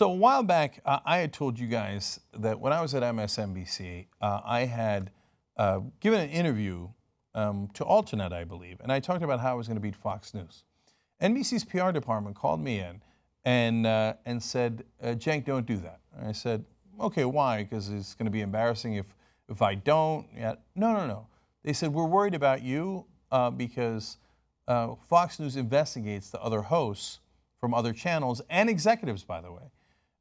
So a while back, I had told you guys that when I was at MSNBC, I had given an interview to Alternate, I believe, and I talked about how I was going to beat Fox News. NBC's PR department called me in and said, Cenk, don't do that. And I said, okay, why? Because it's going to be embarrassing if I don't. Yeah. No. They said, we're worried about you because Fox News investigates the other hosts from other channels and executives, by the way.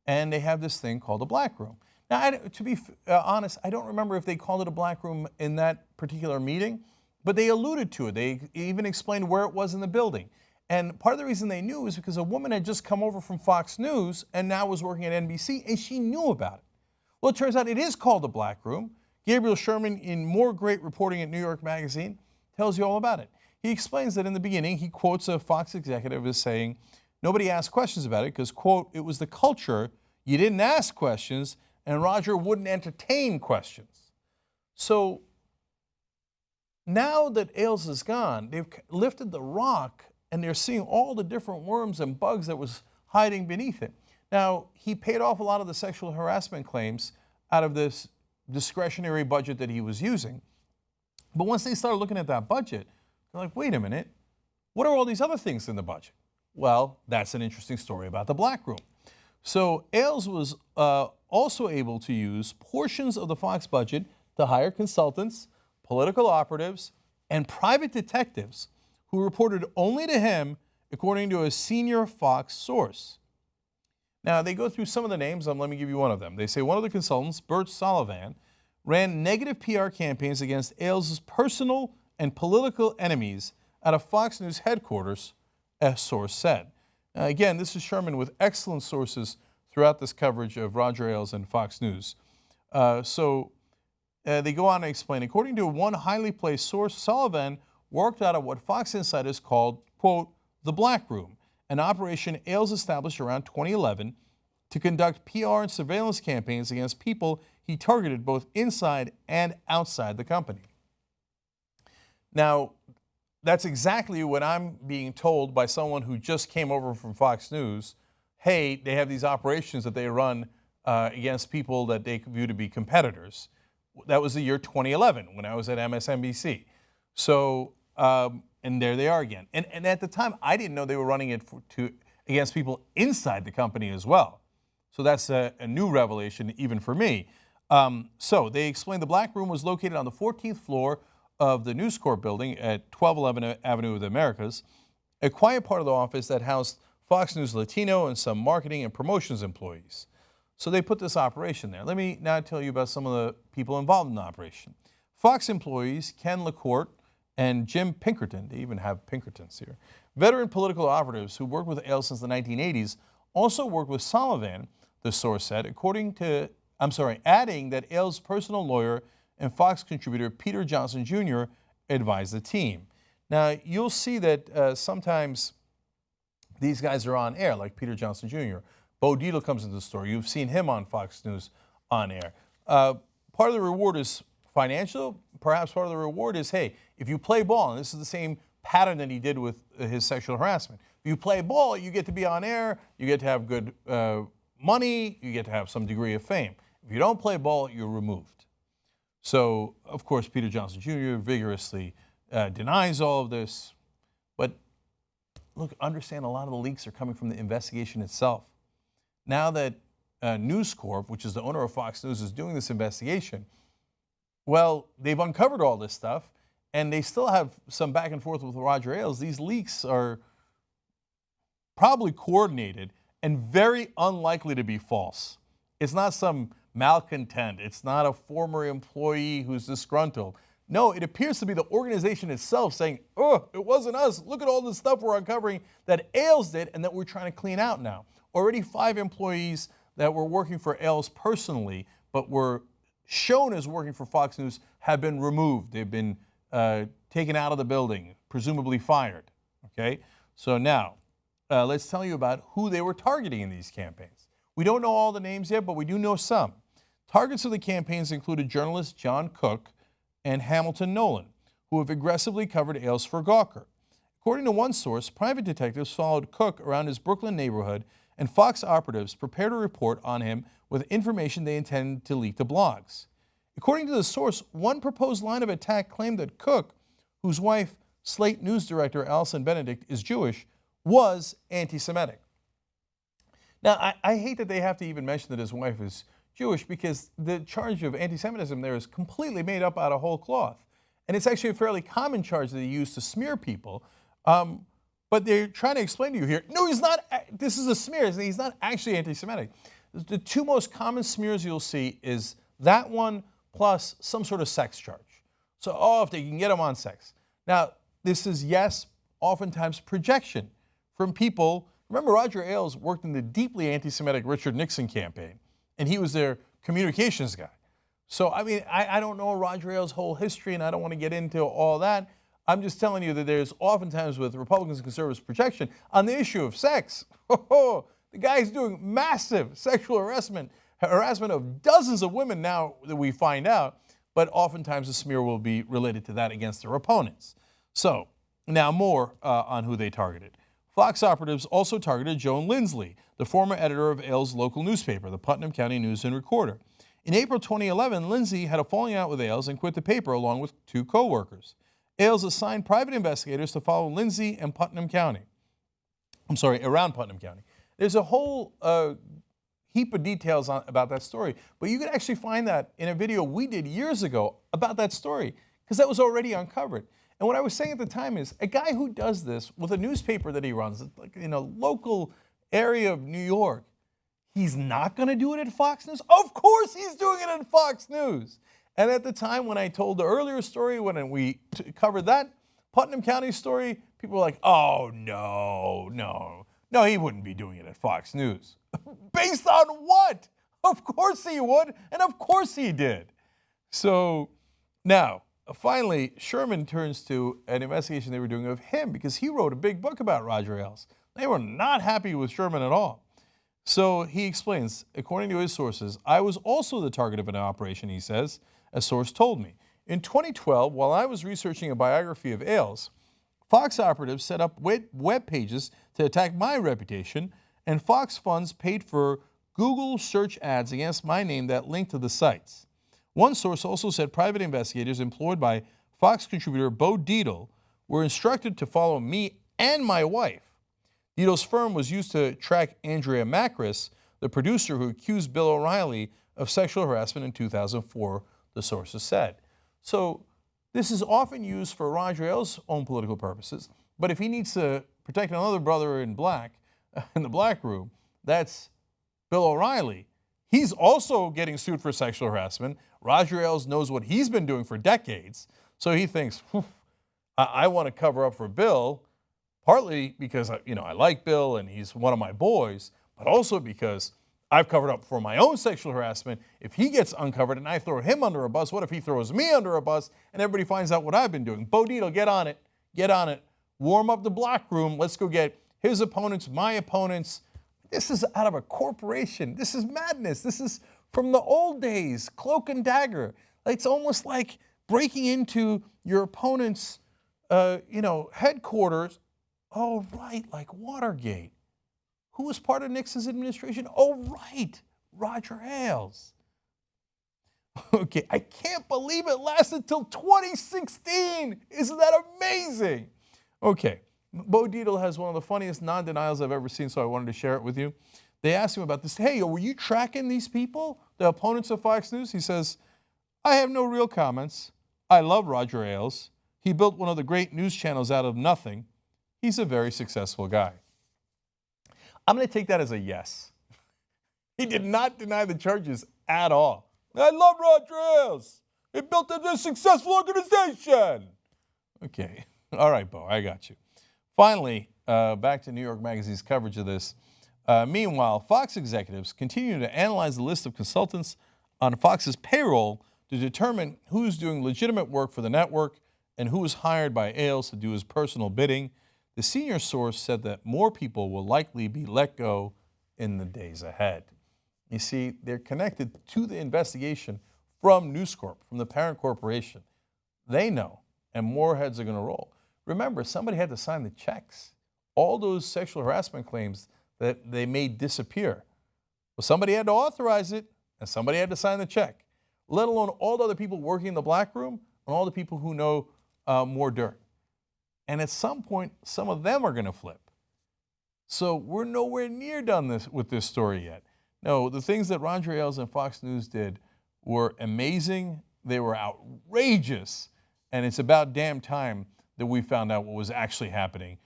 And they have this thing called a black room. Now, to be honest, I don't remember if they called it a black room in that particular meeting, but they alluded to it. They even explained where it was in the building. And part of the reason they knew is because a woman had just come over from Fox News and now was working at NBC, and she knew about it. Well, it turns out it is called a black room. Gabriel Sherman, in more great reporting at New York Magazine, tells you all about it. He explains that in the beginning, he quotes a Fox executive as saying, nobody asked questions about it because, quote, it was the culture, you didn't ask questions, and Roger wouldn't entertain questions. So now that Ailes is gone, they've lifted the rock and they're seeing all the different worms and bugs that was hiding beneath it. Now, he paid off a lot of the sexual harassment claims out of this discretionary budget that he was using. But once they started looking at that budget, they're like, wait a minute, what are all these other things in the budget? Well, that's an interesting story about the black room. So Ailes was also able to use portions of the Fox budget to hire consultants, political operatives, and private detectives who reported only to him, according to a senior Fox source. Now, they go through some of the names. Let me give you one of them. They say one of the consultants, Bert Sullivan, ran negative PR campaigns against Ailes' personal and political enemies out of Fox News headquarters, a source said. Again, this is Sherman with excellent sources throughout this coverage of Roger Ailes and Fox News. They go on to explain, according to one highly placed source, Sullivan worked out of what Fox insiders called, quote, the black room, an operation Ailes established around 2011 to conduct PR and surveillance campaigns against people he targeted both inside and outside the company. Now, that's exactly what I'm being told by someone who just came over from Fox News. Hey, they have these operations that they run against people that they view to be competitors. That was the year 2011 when I was at MSNBC. So, and there they are again. And at the time, I didn't know they were running it against people inside the company as well. So that's a new revelation even for me. So they explained the black room was located on the 14th floor of the News Corp building at 1211 Avenue of the Americas, a quiet part of the office that housed Fox News Latino and some marketing and promotions employees. So they put this operation there. Let me now tell you about some of the people involved in the operation. Fox employees Ken LaCourte and Jim Pinkerton, they even have Pinkertons here, veteran political operatives who worked with Ailes since the 1980s, also worked with Sullivan, the source said, adding that Ailes' personal lawyer and Fox contributor Peter Johnson Jr. advised the team. Now, you'll see that sometimes these guys are on air, like Peter Johnson Jr. Bo Dietl comes into the story. You've seen him on Fox News on air. Part of the reward is financial. Perhaps part of the reward is, hey, if you play ball, and this is the same pattern that he did with his sexual harassment. If you play ball, you get to be on air, you get to have good money, you get to have some degree of fame. If you don't play ball, you're removed. So, of course, Peter Johnson Jr. vigorously denies all of this. But look, understand a lot of the leaks are coming from the investigation itself. Now that News Corp, which is the owner of Fox News, is doing this investigation, well, they've uncovered all this stuff, and they still have some back and forth with Roger Ailes. These leaks are probably coordinated and very unlikely to be false. It's not some malcontent. It's not a former employee who's disgruntled. No, it appears to be the organization itself saying, oh, it wasn't us. Look at all this stuff we're uncovering that Ailes did and that we're trying to clean out now. Already 5 employees that were working for Ailes personally but were shown as working for Fox News have been removed. They've been taken out of the building, presumably fired. Okay? So now, let's tell you about who they were targeting in these campaigns. We don't know all the names yet, but we do know some. Targets of the campaigns included journalists John Cook and Hamilton Nolan, who have aggressively covered Ailes for Gawker. According to one source, private detectives followed Cook around his Brooklyn neighborhood and Fox operatives prepared a report on him with information they intend to leak to blogs. According to the source, one proposed line of attack claimed that Cook, whose wife, Slate News director Alison Benedict, is Jewish, was anti-Semitic. Now, I hate that they have to even mention that his wife is Jewish, because the charge of anti-Semitism there is completely made up out of whole cloth. And it's actually a fairly common charge that they use to smear people. But they're trying to explain to you here, no, he's not, this is a smear, he's not actually anti-Semitic. The two most common smears you'll see is that one plus some sort of sex charge. So, if they can get him on sex. Now, this is, yes, oftentimes projection from people. Remember, Roger Ailes worked in the deeply anti-Semitic Richard Nixon campaign, and he was their communications guy. So, I mean, I don't know Roger Ailes' whole history, and I don't want to get into all that. I'm just telling you that there's oftentimes with Republicans and conservatives projection on the issue of sex. The guy's doing massive sexual harassment of dozens of women now that we find out, but oftentimes the smear will be related to that against their opponents. So, now more on who they targeted. Fox operatives also targeted Joan Lindsley, the former editor of Ailes' local newspaper, the Putnam County News and Recorder. In April 2011, Lindsley had a falling out with Ailes and quit the paper along with two co-workers. Ailes assigned private investigators to follow Lindsley and Putnam County. Around Putnam County. There's a whole heap of details about that story, but you can actually find that in a video we did years ago about that story, because that was already uncovered. And what I was saying at the time is, a guy who does this with a newspaper that he runs, like in a local area of New York, he's not going to do it at Fox News? Of course he's doing it at Fox News. And at the time when I told the earlier story, when we covered that Putnam County story, people were like, oh, no, he wouldn't be doing it at Fox News. Based on what? Of course he would, and of course he did. So now, finally, Sherman turns to an investigation they were doing of him, because he wrote a big book about Roger Ailes. They were not happy with Sherman at all. So he explains, according to his sources, I was also the target of an operation, he says, a source told me. In 2012, while I was researching a biography of Ailes, Fox operatives set up web pages to attack my reputation, and Fox funds paid for Google search ads against my name that linked to the sites. One source also said private investigators employed by Fox contributor Bo Dietl were instructed to follow me and my wife. Dietl's firm was used to track Andrea Macris, the producer who accused Bill O'Reilly of sexual harassment in 2004, the sources said. So this is often used for Roger Ailes' own political purposes, but if he needs to protect another brother in black, in the black room, that's Bill O'Reilly. He's also getting sued for sexual harassment. Roger Ailes knows what he's been doing for decades, so he thinks, I want to cover up for Bill, partly because I like Bill and he's one of my boys, but also because I've covered up for my own sexual harassment. If he gets uncovered and I throw him under a bus, what if he throws me under a bus and everybody finds out what I've been doing? Bo Dietl, get on it. Warm up the black room. Let's go get his opponents, my opponents. This is out of a corporation. This is madness. This is from the old days, cloak and dagger. It's almost like breaking into your opponent's, headquarters. Oh, right, like Watergate. Who was part of Nixon's administration? Oh, right, Roger Ailes. Okay, I can't believe it lasted till 2016. Isn't that amazing? Okay, Bo Dietl has one of the funniest non-denials I've ever seen, so I wanted to share it with you. They asked him about this. Hey, were you tracking these people, the opponents of Fox News? He says, I have no real comments. I love Roger Ailes. He built one of the great news channels out of nothing. He's a very successful guy. I'm going to take that as a yes. He did not deny the charges at all. I love Roger Ailes. He built a successful organization. Okay. All right, Bo, I got you. Finally, back to New York Magazine's coverage of this. Meanwhile, Fox executives continue to analyze the list of consultants on Fox's payroll to determine who's doing legitimate work for the network and who was hired by Ailes to do his personal bidding. The senior source said that more people will likely be let go in the days ahead. You see, they're connected to the investigation from News Corp, from the parent corporation. They know, and more heads are going to roll. Remember, somebody had to sign the checks. All those sexual harassment claims that they made disappear. Well, somebody had to authorize it, and somebody had to sign the check, let alone all the other people working in the black room and all the people who know more dirt. And at some point, some of them are going to flip. So we're nowhere near done with this story yet. No, the things that Roger Ailes and Fox News did were amazing. They were outrageous. And it's about damn time that we found out what was actually happening.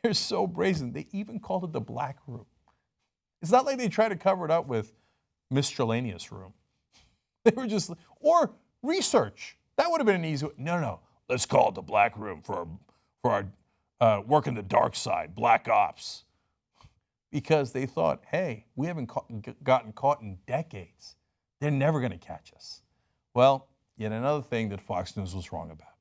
They're so brazen. They even called it the black room. It's not like they tried to cover it up with miscellaneous room. They were just, or research. That would have been an easy way. No. Let's call it the black room for our work in the dark side, black ops. Because they thought, hey, we haven't gotten caught in decades. They're never going to catch us. Well, yet another thing that Fox News was wrong about.